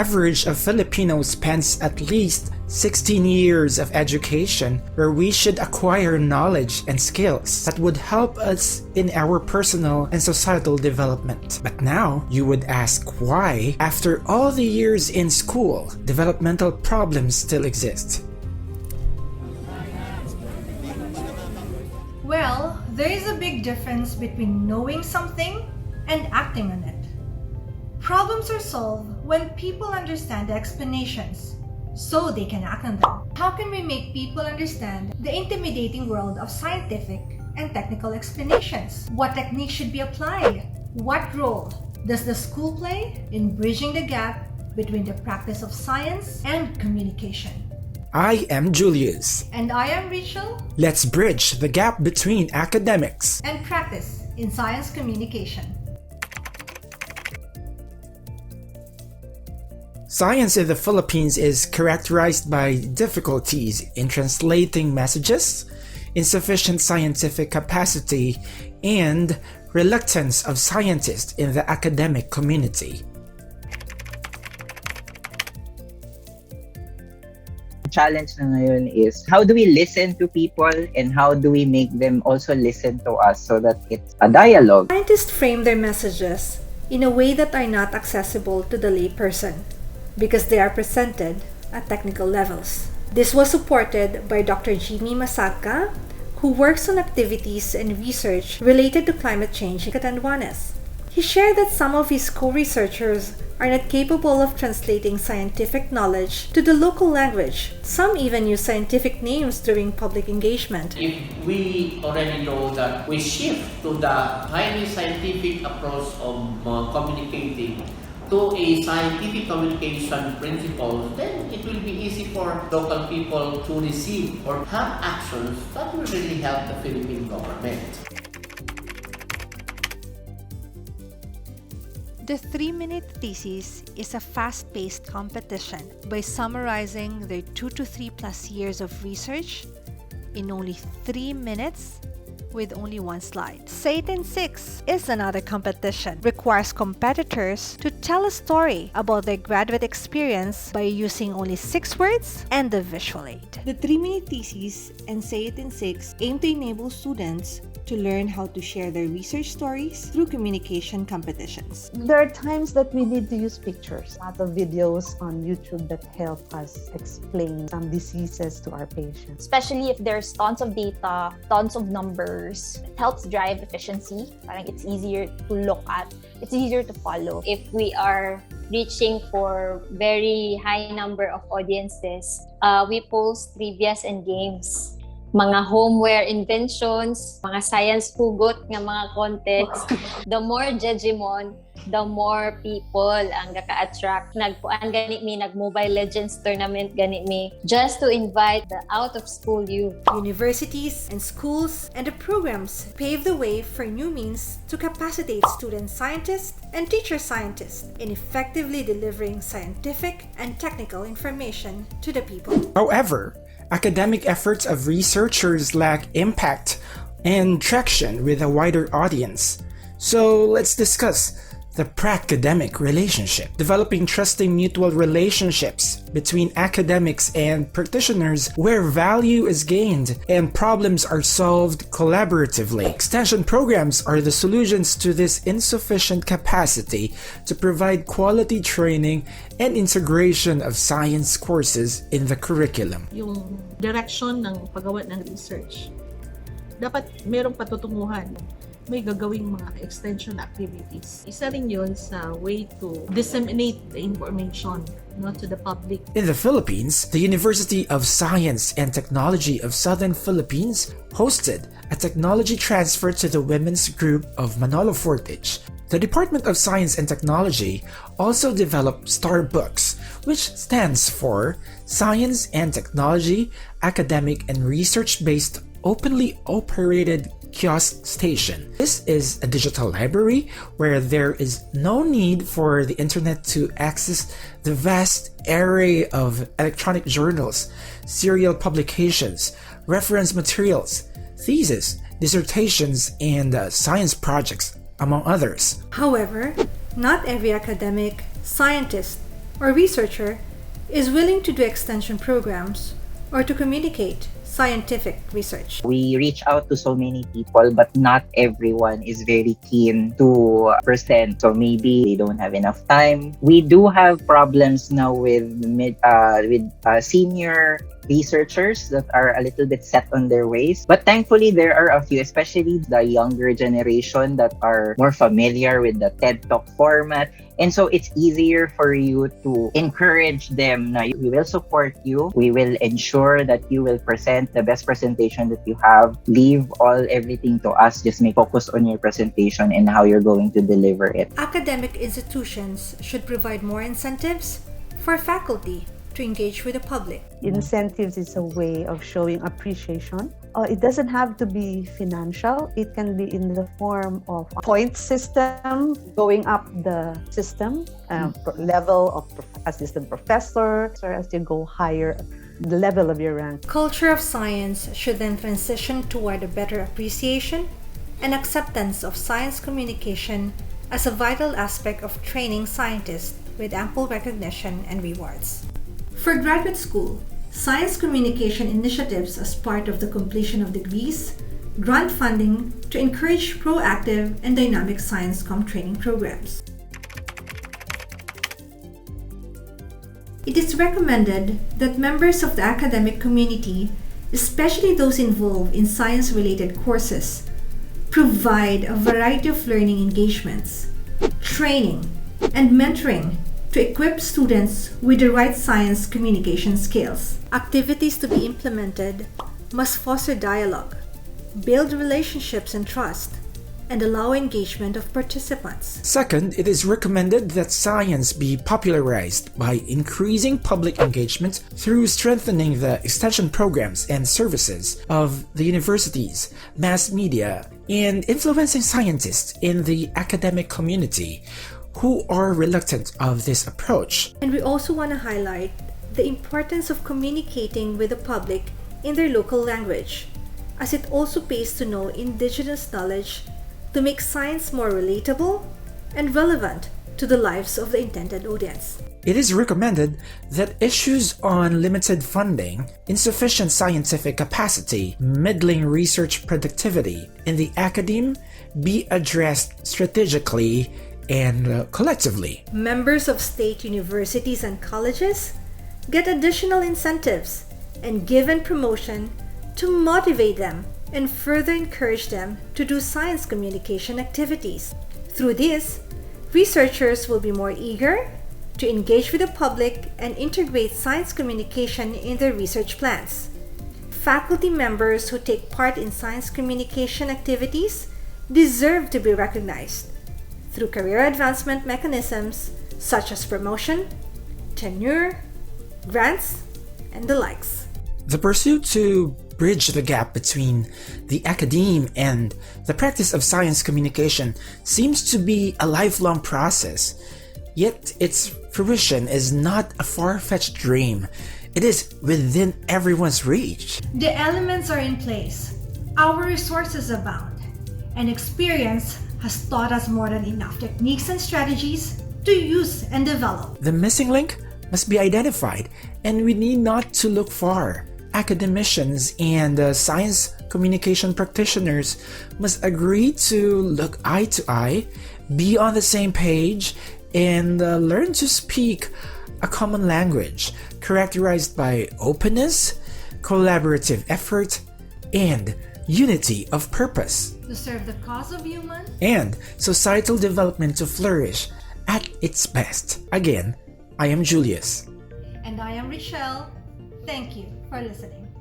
average of Filipinos spends at least 16 years of education where we should acquire knowledge and skills that would help us in our personal and societal development. But now, you would ask why, after all the years in school, developmental problems still exist. Well, there is a big difference between knowing something and acting on it. Problems are solved when people understand the explanations, so they can act on them. How can we make people understand the intimidating world of scientific and technical explanations? What techniques should be applied? What role does the school play in bridging the gap between the practice of science and communication? I am Julius. And I am Rachel. Let's bridge the gap between academics and practice in science communication. Science in the Philippines is characterized by difficulties in translating messages, insufficient scientific capacity, and reluctance of scientists in the academic community. Challenge na ngayon is how do we listen to people and how do we make them also listen to us so that it's a dialogue. Scientists frame their messages in a way that are not accessible to the layperson because they are presented at technical levels. This was supported by Dr. Jimmy Masaka, who works on activities and research related to climate change in Catanduanes. He shared that some of his co-researchers are not capable of translating scientific knowledge to the local language. Some even use scientific names during public engagement. If we already know that we shift to the highly scientific approach of communicating to a scientific communication principle, then it will be easy for local people to receive or have actions that will really help the Philippine government. The 3-minute thesis is a fast-paced competition by summarizing their 2 to 3+ years of research in only 3 minutes with only one slide. Say It in 6 is another competition. Requires competitors to tell a story about their graduate experience by using only 6 words and a visual aid. The 3-minute thesis and Say It in 6 aim to enable students to learn how to share their research stories through communication competitions. There are times that we need to use pictures. A lot of videos on YouTube that help us explain some diseases to our patients. Especially if there's tons of data, tons of numbers, it helps drive efficiency. Parang it's easier to look at, it's easier to follow. If we are reaching for very high number of audiences, we post trivias and games. Mga homeware inventions, mga science hugot nga mga context. The more judgmon, the more people ang gaka-attract. Nagpuan gani mi, nag-Mobile Legends tournament gani mi, just to invite the out-of-school youth. Universities and schools and the programs pave the way for new means to capacitate student scientists and teacher scientists in effectively delivering scientific and technical information to the people. However, academic efforts of researchers lack impact and traction with a wider audience. So let's discuss the pracademic relationship. Developing trusting mutual relationships between academics and practitioners where value is gained and problems are solved collaboratively. Extension programs are the solutions to this insufficient capacity to provide quality training and integration of science courses in the curriculum. Yung direction ng paggawa ng research, dapat merong patutunguhan. May gagawing mga extension activities. Isa rin yun sa way to disseminate the information to the public. In the Philippines, the University of Science and Technology of Southern Philippines hosted a technology transfer to the women's group of Manolo Fortich. The Department of Science and Technology also developed STAR Books, which stands for Science and Technology, Academic and Research-Based Openly Operated Kiosk Station. This is a digital library where there is no need for the internet to access the vast array of electronic journals, serial publications, reference materials, theses, dissertations, and science projects, among others. However, not every academic, scientist, or researcher is willing to do extension programs or to communicate scientific research. We reach out to so many people, but not everyone is very keen to present. So maybe they don't have enough time. We do have problems now with senior researchers that are a little bit set on their ways. But thankfully, there are a few, especially the younger generation, that are more familiar with the TED Talk format. And so it's easier for you to encourage them. Now, we will support you. We will ensure that you will present the best presentation that you have. Leave everything to us. Just focus on your presentation and how you're going to deliver it. Academic institutions should provide more incentives for faculty to engage with the public. Incentives is a way of showing appreciation. It doesn't have to be financial. It can be in the form of a point system, going up the system, level of assistant professor, or as you go higher, the level of your rank. Culture of science should then transition toward a better appreciation and acceptance of science communication as a vital aspect of training scientists with ample recognition and rewards. For graduate school, science communication initiatives as part of the completion of degrees, grant funding to encourage proactive and dynamic science comm training programs. It is recommended that members of the academic community, especially those involved in science-related courses, provide a variety of learning engagements, training, and mentoring to equip students with the right science communication skills. Activities to be implemented must foster dialogue, build relationships and trust, and allow engagement of participants. Second, it is recommended that science be popularized by increasing public engagement through strengthening the extension programs and services of the universities, mass media, and influencing scientists in the academic community who are reluctant of this approach. And we also want to highlight the importance of communicating with the public in their local language, as it also pays to know indigenous knowledge to make science more relatable and relevant to the lives of the intended audience. It is recommended that issues on limited funding, insufficient scientific capacity, middling research productivity in the academe be addressed strategically and collectively. Members of state universities and colleges get additional incentives and given promotion to motivate them and further encourage them to do science communication activities. Through this, researchers will be more eager to engage with the public and integrate science communication in their research plans. Faculty members who take part in science communication activities deserve to be recognized through career advancement mechanisms such as promotion, tenure, grants, and the likes. The pursuit to bridge the gap between the academe and the practice of science communication seems to be a lifelong process, yet its fruition is not a far-fetched dream. It is within everyone's reach. The elements are in place, our resources abound, and experience has taught us more than enough techniques and strategies to use and develop. The missing link must be identified, and we need not to look far. Academicians and science communication practitioners must agree to look eye to eye, be on the same page, and learn to speak a common language characterized by openness, collaborative effort, and unity of purpose, to serve the cause of human and societal development to flourish at its best. Again, I am Julius. And I am Rochelle. Thank you for listening.